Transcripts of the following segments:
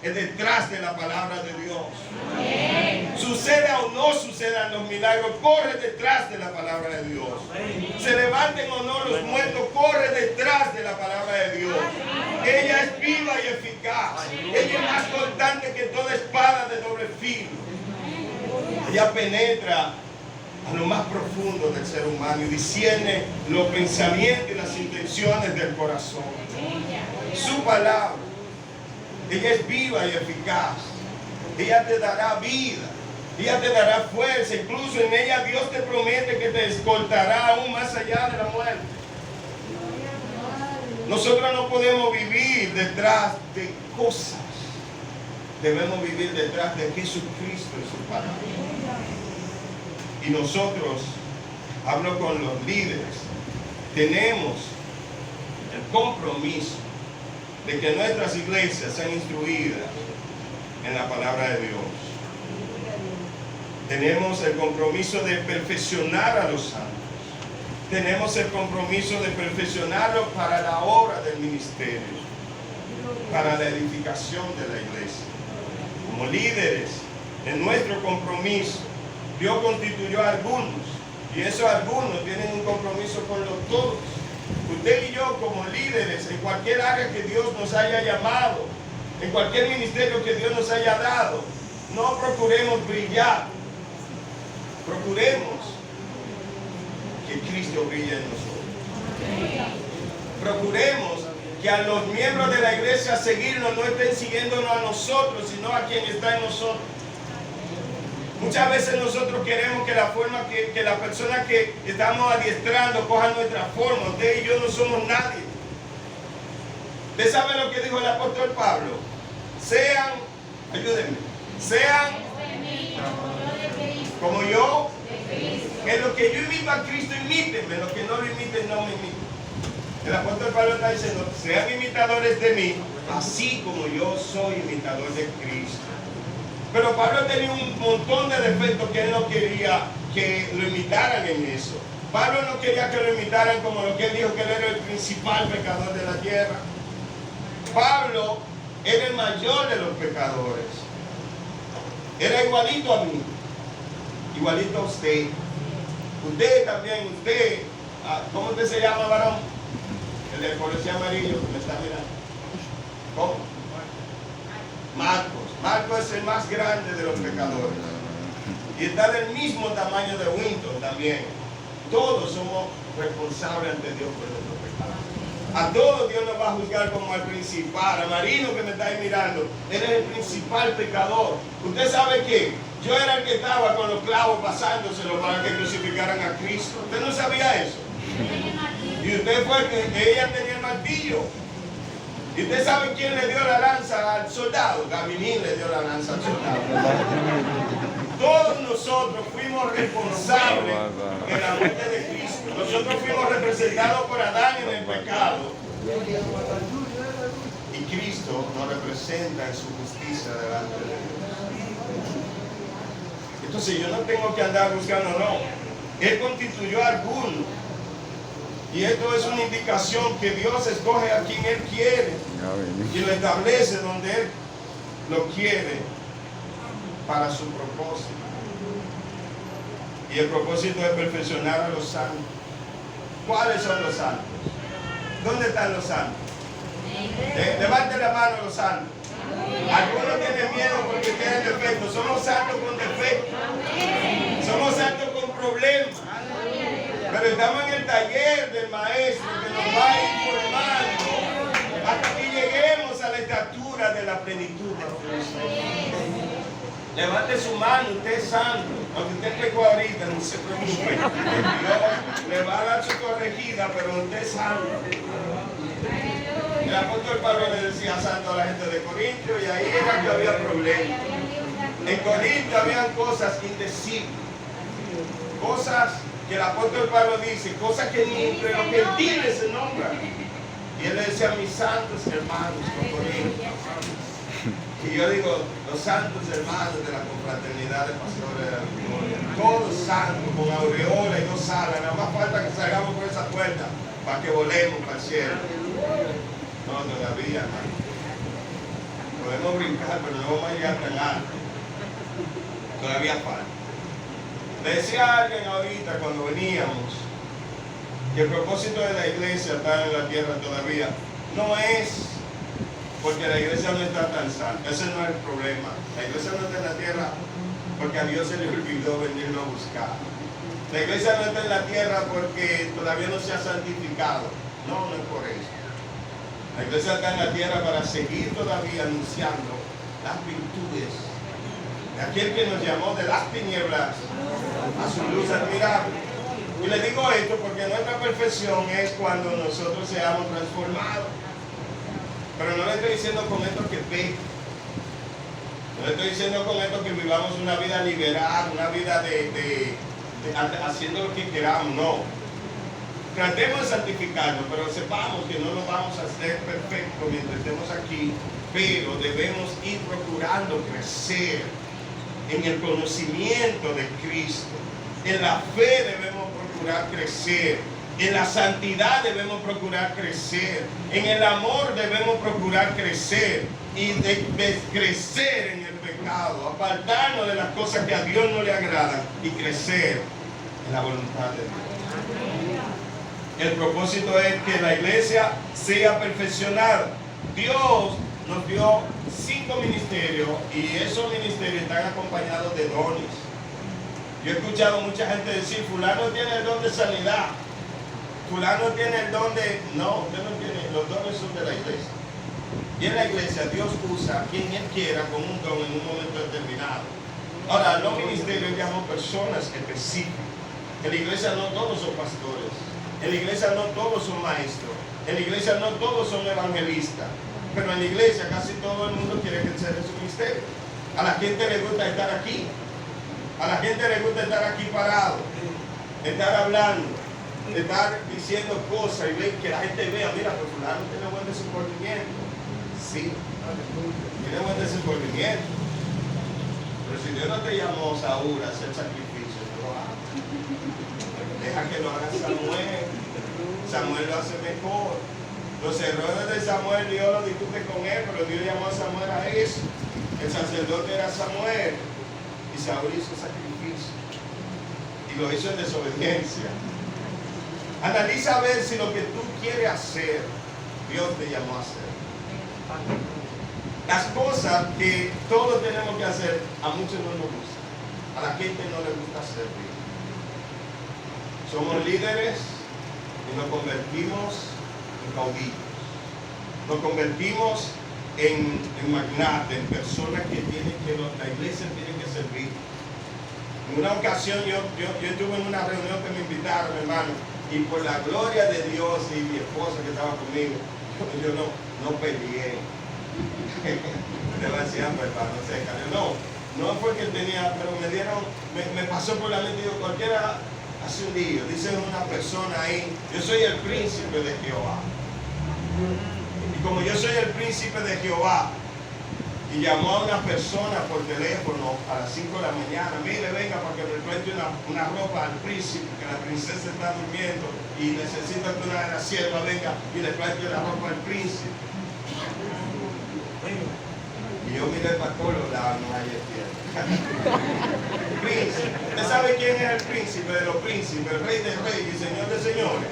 es detrás de la palabra de Dios. Suceda o no sucedan los milagros, corre detrás de la palabra de Dios. Se levanten o no los muertos, corre detrás de la palabra de Dios. Ella es viva y eficaz. Ella es más cortante que toda espada de doble filo. Ella penetra a lo más profundo del ser humano y discierne los pensamientos y las intenciones del corazón. Su palabra, ella es viva y eficaz. Ella te dará vida, ella te dará fuerza. Incluso en ella Dios te promete que te escoltará aún más allá de la muerte. Nosotros no podemos vivir detrás de cosas. Debemos vivir detrás de Jesucristo y su palabra. Y nosotros, hablo con los líderes, tenemos el compromiso de que nuestras iglesias sean instruidas en la palabra de Dios. Tenemos el compromiso de perfeccionar a los santos. Tenemos el compromiso de perfeccionarlos para la obra del ministerio, para la edificación de la iglesia. Como líderes, en nuestro compromiso, Dios constituyó a algunos, y esos algunos tienen un compromiso con los todos. Usted y yo, como líderes, en cualquier área que Dios nos haya llamado, en cualquier ministerio que Dios nos haya dado, no procuremos brillar, procuremos que Cristo brille en nosotros. Procuremos que a los miembros de la iglesia seguirnos no estén siguiéndonos a nosotros, sino a quien está en nosotros. Muchas veces nosotros queremos que la forma que la persona que estamos adiestrando coja nuestra forma. Usted y yo no somos nadie. ¿Usted sabe lo que dijo el apóstol Pablo? Sean, ayúdenme, sean como yo, en lo que yo imito a Cristo, imítenme, lo que no lo imiten, no me imiten. El apóstol Pablo está diciendo, sean imitadores de mí, así como yo soy imitador de Cristo. Pero Pablo tenía un montón de defectos que él no quería que lo imitaran en eso. Pablo no quería que lo imitaran como lo que él dijo, que él era el principal pecador de la tierra. Pablo era el mayor de los pecadores. Era igualito a mí, igualito a usted. Usted también, usted, ¿cómo usted se llama, varón? El del policía amarillo que me está mirando. ¿Cómo? Marcos. Marcos es el más grande de los pecadores. Y está del mismo tamaño de Winton también. Todos somos responsables ante Dios por nuestros pecados. A todos Dios nos va a juzgar como al principal. A Marino que me está ahí mirando, él es el principal pecador. Usted sabe que yo era el que estaba con los clavos pasándoselo para que crucificaran a Cristo. ¿Usted no sabía eso? Y usted fue el que ella tenía el martillo. ¿Y usted sabe quién le dio la lanza al soldado? Gavilín le dio la lanza al soldado. Todos nosotros fuimos responsables de la muerte de Cristo. Nosotros fuimos representados por Adán en el pecado. Y Cristo nos representa en su justicia delante de Dios. Entonces yo no tengo que andar buscando, no. Él constituyó a algunos. Y esto es una indicación que Dios escoge a quien Él quiere y lo establece donde Él lo quiere para su propósito. Y el propósito es perfeccionar a los santos. ¿Cuáles son los santos? ¿Dónde están los santos? Levante la mano los santos. Algunos tienen miedo porque tienen defectos. Somos santos con defectos. Somos santos con problemas. Pero estamos en el taller del maestro que nos va informando hasta que lleguemos a la estatura de la plenitud de Cristo. Levante su mano, usted es santo. Aunque usted pecó ahorita, no se preocupe. Dios le va a dar su corregida, pero usted es santo. El apóstol Pablo le decía santo a la gente de Corintio y ahí era que había problemas. En Corintio habían cosas indecibles. Cosas que el apóstol Pablo dice, cosas que ni entre los gentiles se nombran. Y él le decía a mis santos hermanos con Corintios. Y yo digo, los santos hermanos de la confraternidad de pastores de la victoria, todos santos, con aureola y dos alas, nada más falta que salgamos por esa puerta para que volemos para el cielo. No, todavía no. Podemos brincar, pero no vamos a llegar tan alto. Todavía falta. Le decía a alguien ahorita cuando veníamos que el propósito de la iglesia estar en la tierra todavía no es porque la iglesia no está tan santa. Ese no es el problema. La iglesia no está en la tierra porque a Dios se le olvidó venirlo a buscar. La iglesia no está en la tierra porque todavía no se ha santificado. No, no es por eso. La iglesia está en la tierra para seguir todavía anunciando las virtudes de aquel que nos llamó de las tinieblas a su luz admirable. Y le digo esto porque nuestra perfección es cuando nosotros seamos transformados. Pero no le estoy diciendo con esto que peque. No le estoy diciendo con esto que vivamos una vida liberal, una vida haciendo lo que queramos, no. Tratemos de santificarnos, pero sepamos que no nos vamos a hacer perfectos mientras estemos aquí, pero debemos ir procurando crecer en el conocimiento de Cristo. En la fe debemos procurar crecer. En la santidad debemos procurar crecer. En el amor debemos procurar crecer. Y de crecer en el pecado, apartarnos de las cosas que a Dios no le agradan y crecer en la voluntad de Dios. El propósito es que la iglesia sea perfeccionada. Dios nos dio 5 ministerios y esos ministerios están acompañados de dones. Yo he escuchado mucha gente decir, fulano tiene el don de sanidad, fulano tiene el don de... No, usted no tiene, los dones son de la iglesia. Y en la iglesia Dios usa a quien Él quiera con un don en un momento determinado. Ahora, los ministerios llaman personas específicas. En la iglesia no todos son pastores. En la iglesia no todos son maestros. En la iglesia no todos son evangelistas. Pero en la iglesia casi todo el mundo quiere crecer en su ministerio. A la gente le gusta estar aquí. A la gente le gusta estar aquí parado. Estar hablando. Estar diciendo cosas y ver que la gente vea, mira, pues fulano tiene buen desenvolvimiento. Sí, tiene buen desenvolvimiento. Pero si Dios no te llamó, Saúl, a hacer sacrificio, no lo hagas. Deja que lo haga Samuel. Samuel lo hace mejor. Los errores de Samuel, Dios lo discute con él, pero Dios llamó a Samuel a eso. El sacerdote era Samuel. Y Saúl hizo sacrificio. Y lo hizo en desobediencia. Analiza a ver si lo que tú quieres hacer, Dios te llamó a hacer. Las cosas que todos tenemos que hacer, a muchos no nos gustan. A la gente no le gusta servir. Somos líderes y nos convertimos en caudillos. Nos convertimos en magnates, en personas que tienen que, la iglesia tiene que servir. En una ocasión yo estuve en una reunión que me invitaron, hermano, y por la gloria de Dios y mi esposa que estaba conmigo, yo no peleé. Te va a decir, hermano, no fue que tenía, pero me pasó por la mente, digo, cualquiera hace un día, dice una persona ahí, yo soy el príncipe de Jehová. Y como yo soy el príncipe de Jehová, y llamó a una persona por teléfono a las 5 de la mañana, mire, venga para que me cuente una ropa al príncipe, que la princesa está durmiendo y necesita que una de las siervas venga y le cuente la ropa al príncipe. Y yo miré el pastor, no hay tierra. Príncipe. ¿Usted sabe quién es el príncipe de los príncipes? El rey de reyes y señor de señores.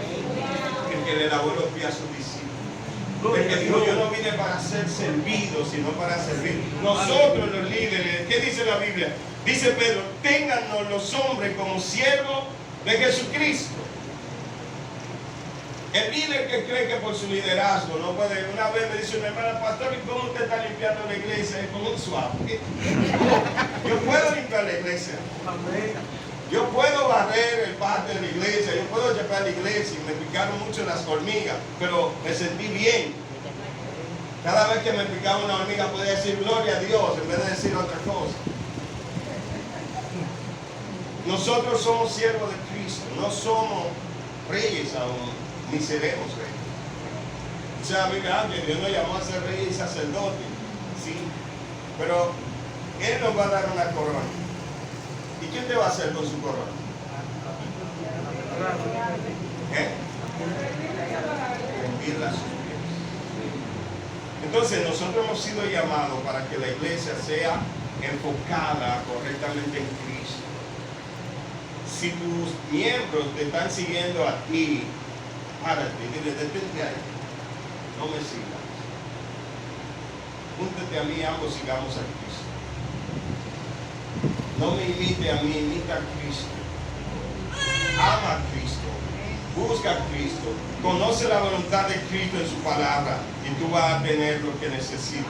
El que le lavó los pies a sus discípulos. El que dijo, yo no vine para ser servido, sino para servir. Nosotros los líderes, ¿qué dice la Biblia? Dice Pedro, téngannos los hombres como siervos de Jesucristo. El líder que cree que por su liderazgo no puede, una vez me dice una hermana, pastor, ¿y cómo usted está limpiando la iglesia? Es como un suave. Yo puedo limpiar la iglesia. Yo puedo barrer el patio de la iglesia, yo puedo llevar la iglesia, y me picaron mucho las hormigas, pero me sentí bien. Cada vez que me picaba una hormiga podía decir gloria a Dios en vez de decir otra cosa. Nosotros somos siervos de Cristo, no somos reyes aún, ni seremos reyes. O sea, mira, que Dios nos llamó a ser reyes y sacerdotes, sí, pero Él nos va a dar una corona. ¿Y quién te va a hacer con su corona? ¿Hendirla a sus pies. Entonces nosotros hemos sido llamados para que la iglesia sea enfocada correctamente en Cristo. Si tus miembros te están siguiendo a ti, párate, dile, detente ahí, no me sigas. Júntate a mí, ambos sigamos a Cristo. No me imite a mí, imita a Cristo. Ama a Cristo, busca a Cristo, conoce la voluntad de Cristo en su palabra y tú vas a tener lo que necesitas.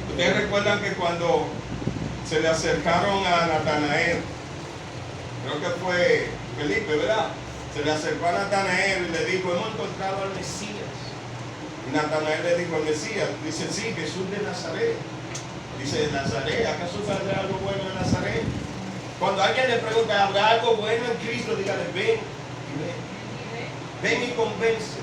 Ustedes recuerdan que cuando se le acercaron a Natanael, creo que fue Felipe, ¿verdad? Se le acercó a Natanael y le dijo, hemos encontrado al Mesías. Y Natanael le dijo al Mesías, dice, sí, Jesús de Nazaret. Dice, ¿de Nazaret? ¿Acaso saldrá algo bueno en Nazaret? Cuando alguien le pregunta, ¿habrá algo bueno en Cristo? Dígale, ven y ven. Ven y convence.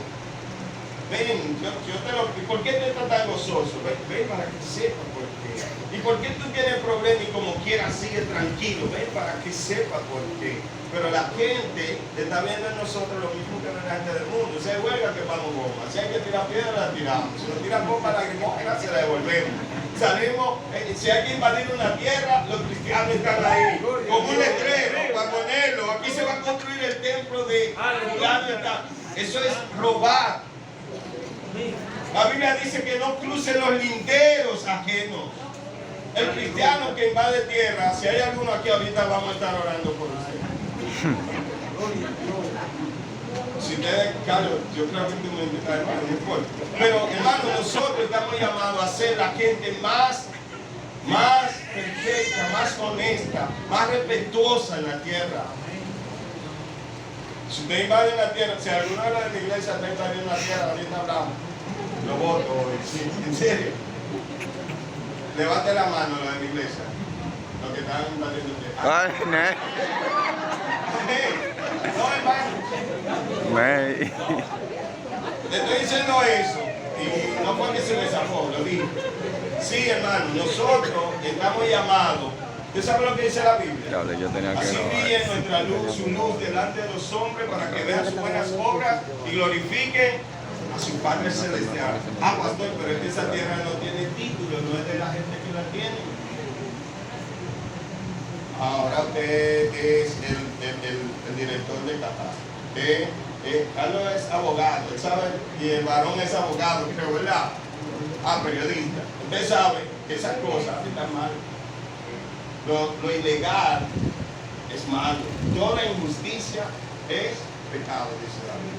Ven, yo te lo... ¿Por qué te estás tan gozoso? Ven para que sepa por qué. ¿Y por qué tú tienes problemas y como quieras sigue tranquilo? Ven para que sepa por qué. Pero la gente está viendo en nosotros lo mismo que la gente del mundo. Si hay huelga, que vamos goma. Si hay que tirar piedra, la tiramos. Si nos tiran bomba, la gomera, se la devolvemos. Salimos, si hay que invadir una tierra, los cristianos están ahí. Con un letrero para ponerlo. Aquí se va a construir el templo de fulano. Eso es robar. La Biblia dice que no crucen los linderos ajenos. El cristiano que invade tierra, si hay alguno aquí ahorita, vamos a estar orando por usted. Si ustedes, Carlos, yo creo que tú me invitas, hermano, no importa. Pero, hermano, nosotros estamos llamados a ser la gente más perfecta, más honesta, más respetuosa en la tierra. Si usted invade la tierra, si alguno de los de la iglesia está invadiendo la tierra, ahorita hablamos. Lo voto hoy, sí, en serio. Levante la mano los de mi iglesia. Los que están invadiendo la tierra. No, hermano. Le estoy diciendo eso. Y no fue que se me zafó, lo dije. Sí, hermano, nosotros estamos llamados. ¿Usted sabe lo que dice la Biblia? Así brille nuestra luz, su luz delante de los hombres para que vean sus buenas obras y glorifiquen a su Padre Celestial. Ah, pastor, pero es que esa tierra no tiene título, no es de la gente que la tiene. Ahora usted es el director de Qatar. Carlos es abogado, él sabe, y el varón es abogado, creo, ¿verdad? Ah, periodista. Usted sabe que esas cosas están mal. Lo ilegal es malo. Toda injusticia es pecado, dice la Biblia.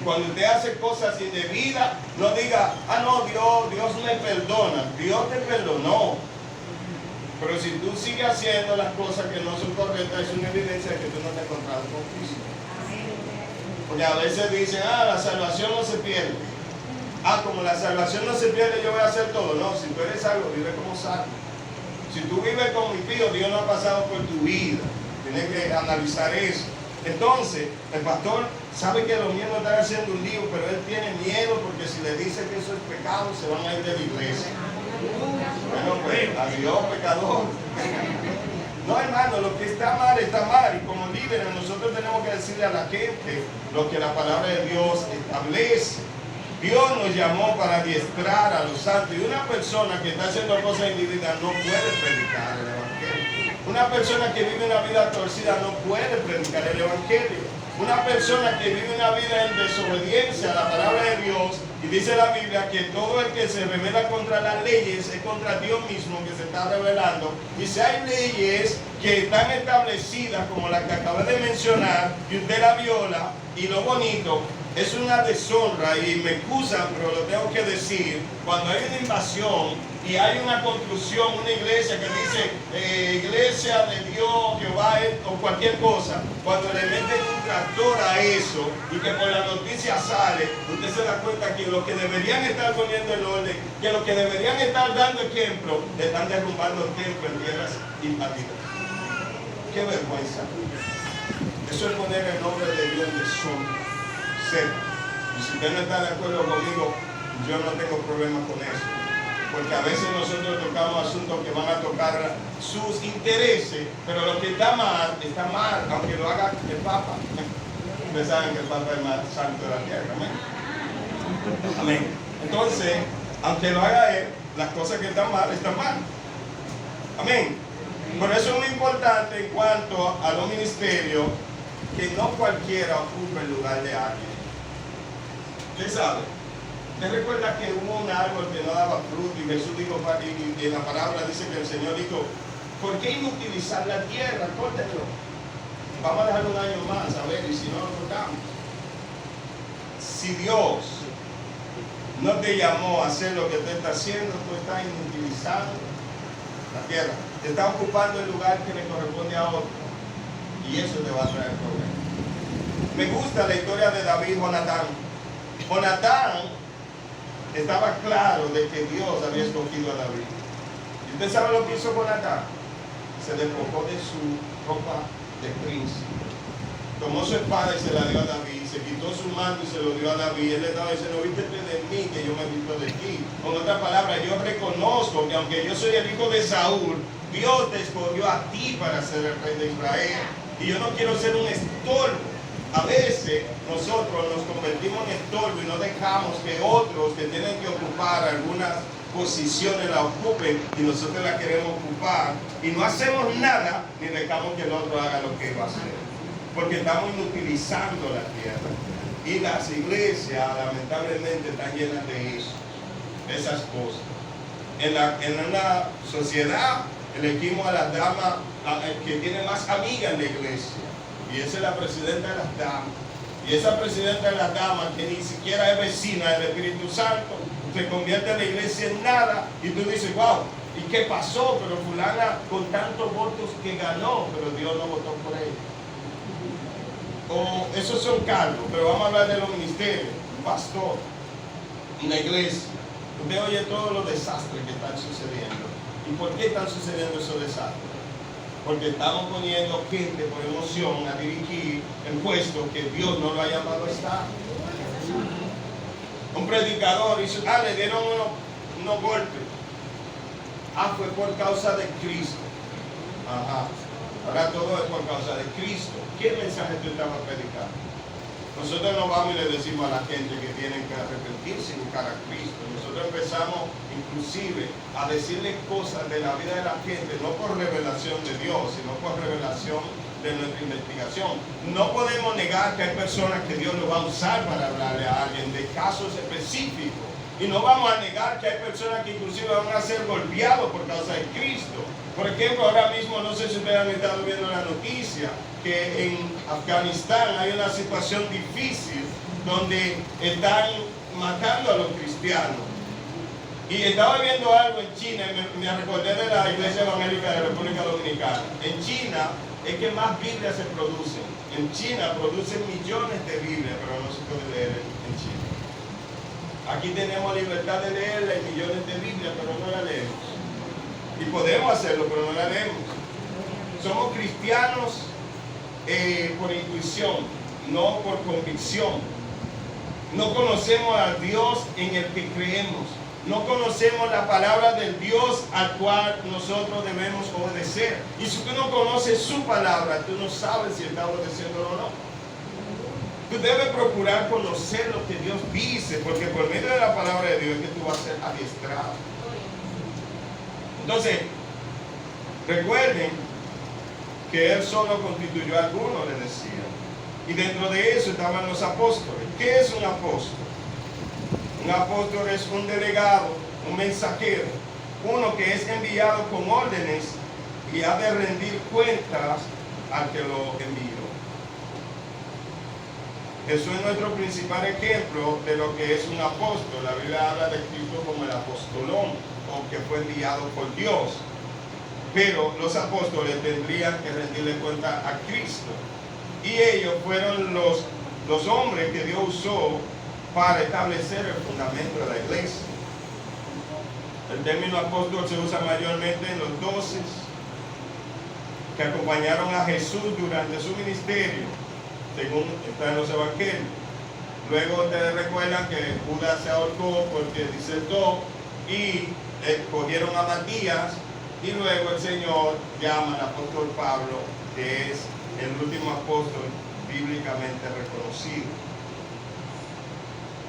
Cuando usted hace cosas indebidas, no diga, ah, no, Dios me perdona. Dios te perdonó. Pero si tú sigues haciendo las cosas que no son correctas, es una evidencia de que tú no te has encontrado con Cristo. Porque a veces dicen, ah, la salvación no se pierde. Ah, como la salvación no se pierde, yo voy a hacer todo. No, si tú eres salvo, vive como salvo. Si tú vives como impío, Dios no ha pasado por tu vida. Tienes que analizar eso. Entonces, el pastor sabe que los miembros están haciendo un lío, pero él tiene miedo porque si le dice que eso es pecado, se van a ir de la iglesia. Bueno, pues, adiós, pecador. No, hermano, lo que está mal, está mal. Y como líderes, nosotros tenemos que decirle a la gente lo que la palabra de Dios establece. Dios nos llamó para adiestrar a los santos. Y una persona que está haciendo cosas indebidas no puede predicar el Evangelio. Una persona que vive una vida torcida no puede predicar el Evangelio. Una persona que vive una vida en desobediencia a la palabra de Dios, y dice la Biblia que todo el que se rebela contra las leyes es contra Dios mismo que se está rebelando. Y si hay leyes que están establecidas como la que acabé de mencionar y usted la viola, y lo bonito, es una deshonra, y me excusan, pero lo tengo que decir, cuando hay una invasión y hay una construcción, una iglesia que dice iglesia de Dios, Jehová, o cualquier cosa, cuando le meten un tractor a eso y que por la noticia sale, usted se da cuenta que los que deberían estar poniendo el orden, que los que deberían estar dando ejemplo, le están derrumbando el templo en tierras invadidas. ¡Qué vergüenza! Eso es poner el nombre de Dios en deshonra. Y si usted no está de acuerdo conmigo, yo no tengo problema con eso. Porque a veces nosotros tocamos asuntos que van a tocar sus intereses, pero lo que está mal, aunque lo haga el Papa. Ustedes saben que el Papa es más santo de la tierra. Amén. Amén. Entonces, aunque lo haga él, las cosas que están mal, están mal. Amén. Por eso es muy importante en cuanto a los ministerios, que no cualquiera ocupe el lugar de alguien. ¿Usted sabe? ¿Usted recuerda que hubo un árbol que no daba fruto y Jesús dijo, y en la palabra dice que el Señor dijo, ¿por qué inutilizar la tierra? Córtenlo. Vamos a dejar un año más, a ver, y si no lo cortamos. Si Dios no te llamó a hacer lo que tú estás haciendo, tú estás inutilizando la tierra. Te estás ocupando el lugar que le corresponde a otro. Y eso te va a traer problemas. Me gusta la historia de David y Jonatán. Jonatán estaba claro de que Dios había escogido a David. ¿Y usted sabe lo que hizo Jonatán? Se despojó de su ropa de príncipe. Tomó su espada y se la dio a David. Se quitó su manto y se lo dio a David. Él le estaba diciendo, vístete de mí, que yo me visto de ti. Con otras palabras, yo reconozco que aunque yo soy el hijo de Saúl, Dios te escogió a ti para ser el rey de Israel. Y yo no quiero ser un estorbo. A veces nosotros nos convertimos en estorbo y no dejamos que otros que tienen que ocupar algunas posiciones la ocupen y nosotros la queremos ocupar. Y no hacemos nada ni dejamos que el otro haga lo que va a hacer. Porque estamos inutilizando la tierra. Y las iglesias lamentablemente están llenas de eso, esas cosas. En una sociedad elegimos a la dama que tiene más amigas en la iglesia. Y esa es la presidenta de las damas. Y esa presidenta de las damas, que ni siquiera es vecina del Espíritu Santo, se convierte en la iglesia en nada. Y tú dices, wow, ¿y qué pasó? Pero fulana con tantos votos que ganó, pero Dios no votó por ella. O esos son cargos, pero vamos a hablar de los ministerios. Un pastor, una iglesia. Usted oye todos los desastres que están sucediendo. ¿Y por qué están sucediendo esos desastres? Porque estamos poniendo gente por emoción a dirigir el puesto que Dios no lo ha llamado a estar. Un predicador hizo, le dieron unos golpes. Fue por causa de Cristo. Ajá. Ahora todo es por causa de Cristo. ¿Qué mensaje tú estabas predicando? Nosotros no vamos y le decimos a la gente que tienen que arrepentirse y buscar a Cristo. Nosotros empezamos inclusive a decirle cosas de la vida de la gente, no por revelación de Dios, sino por revelación de nuestra investigación. No podemos negar que hay personas que Dios lo va a usar para hablarle a alguien de casos específicos. Y no vamos a negar que hay personas que inclusive van a ser golpeados por causa de Cristo. Por ejemplo, ahora mismo, no sé si ustedes han estado viendo la noticia, que en Afganistán hay una situación difícil donde están matando a los cristianos. Y estaba viendo algo en China, y me recordé de la Iglesia Evangélica de la República Dominicana. En China es que más Biblias se producen. En China producen millones de Biblias, pero no se puede leer en China. Aquí tenemos libertad de leerla y millones de Biblias, pero no la leemos. Y podemos hacerlo, pero no la leemos. Somos cristianos por intuición, no por convicción. No conocemos al Dios en el que creemos. No conocemos la palabra del Dios al cual nosotros debemos obedecer. Y si tú no conoces su palabra, tú no sabes si está obedeciendo o no. Tú debes procurar conocer lo que Dios dice, porque por medio de la palabra de Dios es que tú vas a ser adiestrado. Entonces, recuerden que Él solo constituyó a algunos, les decía. Y dentro de eso estaban los apóstoles. ¿Qué es un apóstol? Un apóstol es un delegado, un mensajero, uno que es enviado con órdenes y ha de rendir cuentas al que lo envió. Jesús es nuestro principal ejemplo de lo que es un apóstol. La Biblia habla de Cristo como el apostolón, o que fue enviado por Dios. Pero los apóstoles tendrían que rendirle cuenta a Cristo. Y ellos fueron los hombres que Dios usó para establecer el fundamento de la iglesia. El término apóstol se usa mayormente en los 12 que acompañaron a Jesús durante su ministerio, según está en los evangelios. Luego ustedes recuerdan que Judas se ahorcó porque disertó y escogieron a Matías, y luego el Señor llama al apóstol Pablo, que es el último apóstol bíblicamente reconocido.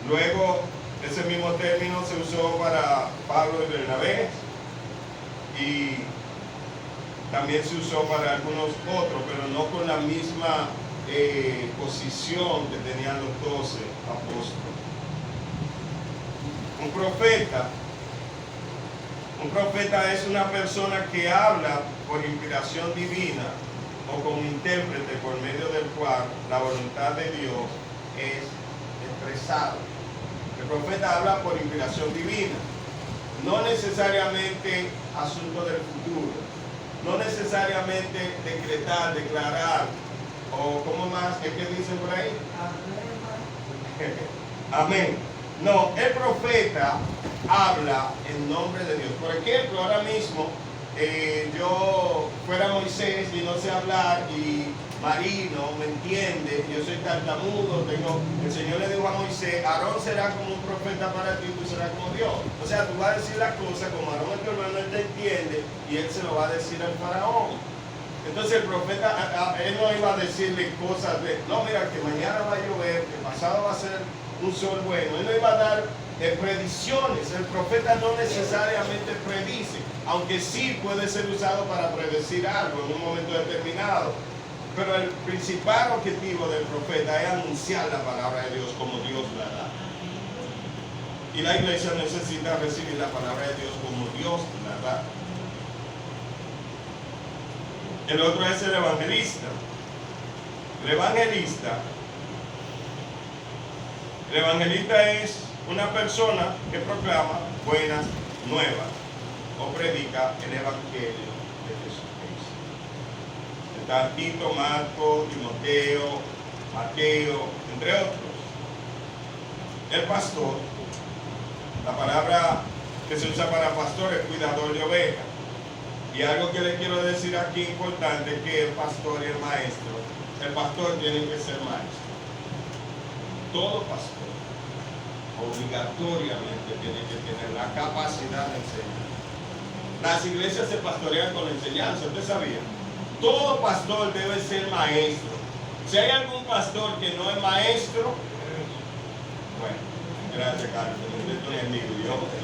Luego Ese mismo término se usó para Pablo y Bernabé y también se usó para algunos otros, pero no con la misma posición que tenían los 12 apóstoles. Un profeta es una persona que habla por inspiración divina o como intérprete por medio del cual la voluntad de Dios es expresada. El profeta habla por inspiración divina, no necesariamente asunto del futuro, no necesariamente decretar, declarar, o ¿cómo más? ¿Qué dicen por ahí? Amén. No, el profeta habla en nombre de Dios. Por ejemplo, ahora mismo yo fuera Moisés y no sé hablar y Marino me entiende, yo soy tartamudo, el Señor le dijo a Moisés, Aarón será como un profeta para ti, tú serás como Dios. O sea, tú vas a decir las cosas como Aarón es tu hermano, él te entiende y él se lo va a decir al faraón. Entonces el profeta, él no iba a decirle cosas de, no, mira, que mañana va a llover, que pasado va a ser un sol bueno. Él no iba a dar predicciones. El profeta no necesariamente predice, aunque sí puede ser usado para predecir algo en un momento determinado. Pero el principal objetivo del profeta es anunciar la palabra de Dios como Dios la da. Y la iglesia necesita recibir la palabra de Dios como Dios la da. El otro es el evangelista. El evangelista es una persona que proclama buenas nuevas o predica el evangelio de Jesucristo. Está Tito, Marco, Timoteo, Mateo, entre otros. El pastor, la palabra que se usa para pastor es cuidador de ovejas. Y algo que le quiero decir aquí importante es que el pastor y el pastor tienen que ser maestro. Todo pastor obligatoriamente tiene que tener la capacidad de enseñar. Las iglesias se pastorean con la enseñanza, ¿usted sabía? Todo pastor debe ser maestro. Si hay algún pastor que no es maestro, bueno, gracias Carlos,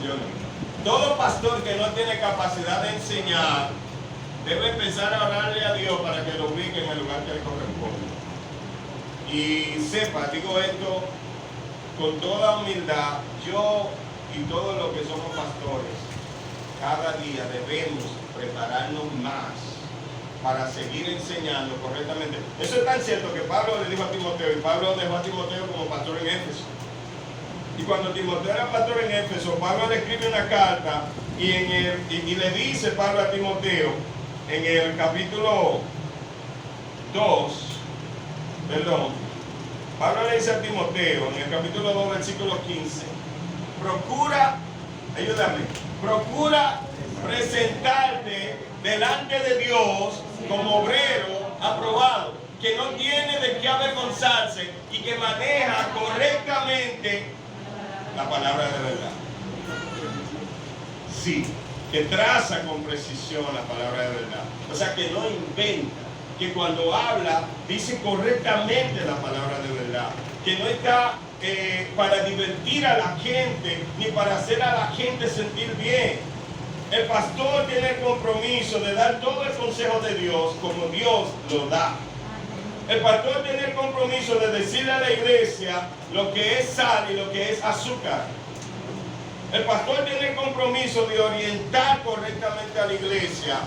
yo no. Todo pastor que no tiene capacidad de enseñar debe empezar a orarle a Dios para que lo ubique en el lugar que le corresponde. Y sepa, digo esto con toda humildad, yo y todos los que somos pastores, cada día debemos prepararnos más para seguir enseñando correctamente. Eso es tan cierto que Pablo le dijo a Timoteo, y Pablo dejó a Timoteo como pastor en Éfeso. Y cuando Timoteo era pastor en Éfeso, Pablo le escribe una carta y le dice Pablo a Timoteo en el capítulo 2, Pablo le dice a Timoteo en el capítulo 2, versículo 15, procura presentarte delante de Dios como obrero aprobado, que no tiene de qué avergonzarse y que maneja correctamente la palabra de verdad. Sí, que traza con precisión la palabra de verdad. O sea, que no inventa, que cuando habla dice correctamente la palabra de verdad, que no está para divertir a la gente ni para hacer a la gente sentir bien. El pastor tiene el compromiso de dar todo el consejo de Dios como Dios lo da. El pastor tiene el compromiso de decirle a la iglesia lo que es sal y lo que es azúcar. El pastor tiene el compromiso de orientar correctamente a la iglesia,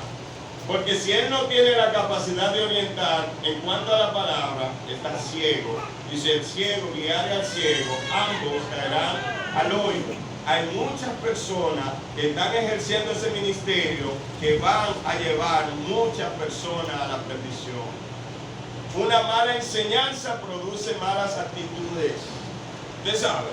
porque si él no tiene la capacidad de orientar en cuanto a la palabra, está ciego. Y si el ciego guiare al ciego, ambos caerán al hoyo. Hay muchas personas que están ejerciendo ese ministerio que van a llevar muchas personas a la perdición. Una mala enseñanza produce malas actitudes. Usted sabe,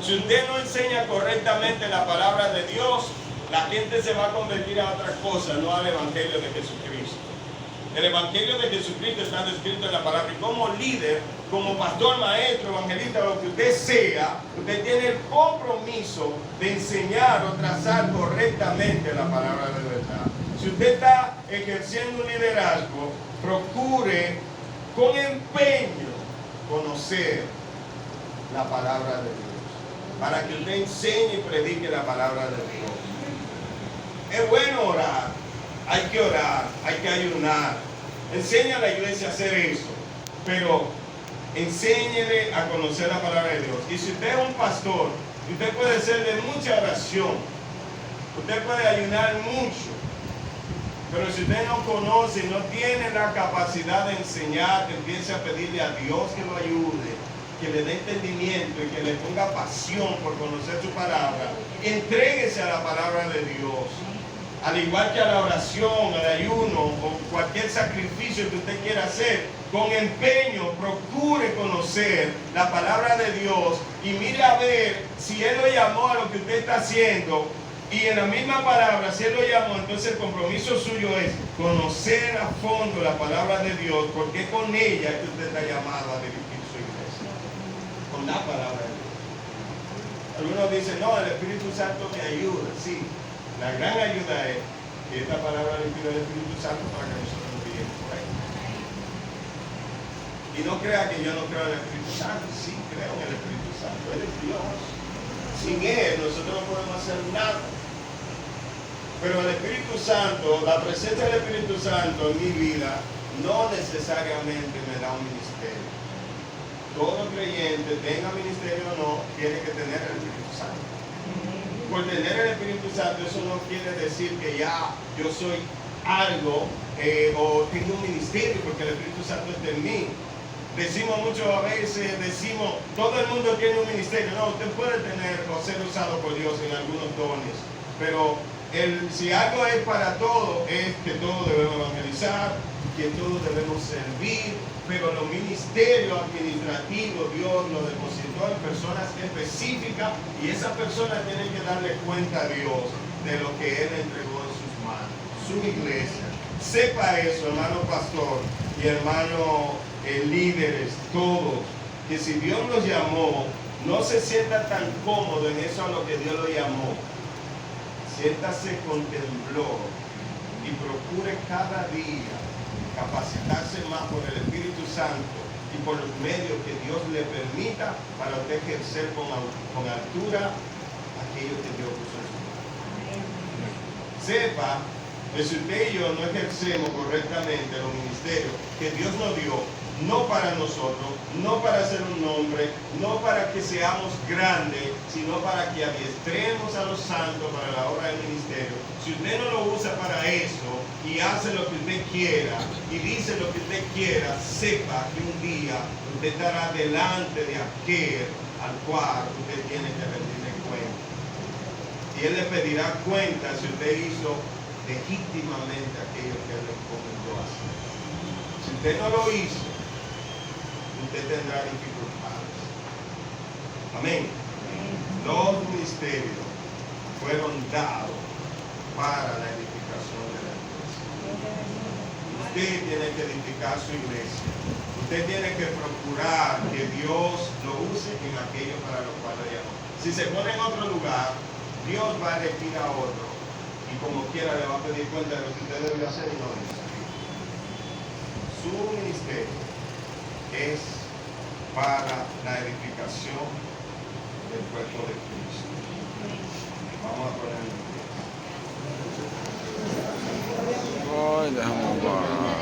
si usted no enseña correctamente la palabra de Dios, la gente se va a convertir a otras cosas, no al Evangelio de Jesucristo. El Evangelio de Jesucristo está descrito en la palabra. Y como líder, como pastor, maestro, evangelista, lo que usted sea, usted tiene el compromiso de enseñar o trazar correctamente la palabra de verdad. Si usted está ejerciendo un liderazgo, procure con empeño conocer la palabra de Dios. para que usted enseñe y predique la palabra de Dios. Es bueno orar, hay que ayunar. Enseña a la iglesia a hacer eso, pero enséñele a conocer la palabra de Dios. Y si usted es un pastor, usted puede ser de mucha oración, usted puede ayunar mucho, pero si usted no conoce, no tiene la capacidad de enseñar, que empiece a pedirle a Dios que lo ayude, que le dé entendimiento y que le ponga pasión por conocer su palabra, entréguese a la palabra de Dios. Al igual que a la oración, al ayuno o cualquier sacrificio que usted quiera hacer, con empeño procure conocer la palabra de Dios y mire a ver si Él lo llamó a lo que usted está haciendo. Y en la misma palabra, si Él lo llamó, entonces el compromiso suyo es conocer a fondo la palabra de Dios, porque es con ella que usted está llamado a dirigir su iglesia. Con la palabra de Dios. Algunos dicen, no, el Espíritu Santo me ayuda. Sí, la gran ayuda es que esta palabra le pide al Espíritu Santo para que nosotros nos guiemos por ahí. Y no crea que yo no creo en el Espíritu Santo. Sí, creo en el Espíritu Santo. Él es Dios. Sin Él nosotros no podemos hacer nada. Pero el Espíritu Santo, la presencia del Espíritu Santo en mi vida, no necesariamente me da un ministerio. Todo creyente, tenga ministerio o no, tiene que tener el Espíritu Santo. Por tener el Espíritu Santo, eso no quiere decir que ya yo soy algo o tengo un ministerio porque el Espíritu Santo está en mí. Decimos mucho a veces, todo el mundo tiene un ministerio. No, usted puede tener o ser usado por Dios en algunos dones, pero si algo es para todo, es que todos debemos evangelizar, que todos debemos servir, pero los ministerios administrativos Dios los depositó en personas específicas y esas personas tienen que darle cuenta a Dios de lo que Él entregó en sus manos, su iglesia. Sepa eso, hermano pastor y hermano líderes, todos, que si Dios los llamó, no se sienta tan cómodo en eso a lo que Dios lo llamó. Siéntase con temblor y procure cada día capacitarse más por el Espíritu Santo y por los medios que Dios le permita para usted ejercer con altura aquello que Dios puso en su mano. Sepa que si usted y yo no ejercemos correctamente los ministerios que Dios nos dio, no para nosotros, no para hacer un nombre, no para que seamos grandes, sino para que adiestremos a los santos para la obra del ministerio. Si usted no lo usa para eso y hace lo que usted quiera y dice lo que usted quiera, sepa que un día usted estará delante de aquel al cual usted tiene que rendirle cuenta. Y Él le pedirá cuenta si usted hizo legítimamente aquello que Él le encomendó hacer. Si usted no lo hizo, usted tendrá dificultades. Amén. Los ministerios fueron dados para la edificación de la iglesia. Usted tiene que edificar su iglesia. Usted tiene que procurar que Dios lo use en aquello para lo cual lo llamó. Si se pone en otro lugar, Dios va a elegir a otro y como quiera le va a pedir cuenta de lo que usted debe hacer y no debe hacer. Su ministerio es para la edificación del cuerpo de Cristo. Vamos a ponerlo. Ay, déjame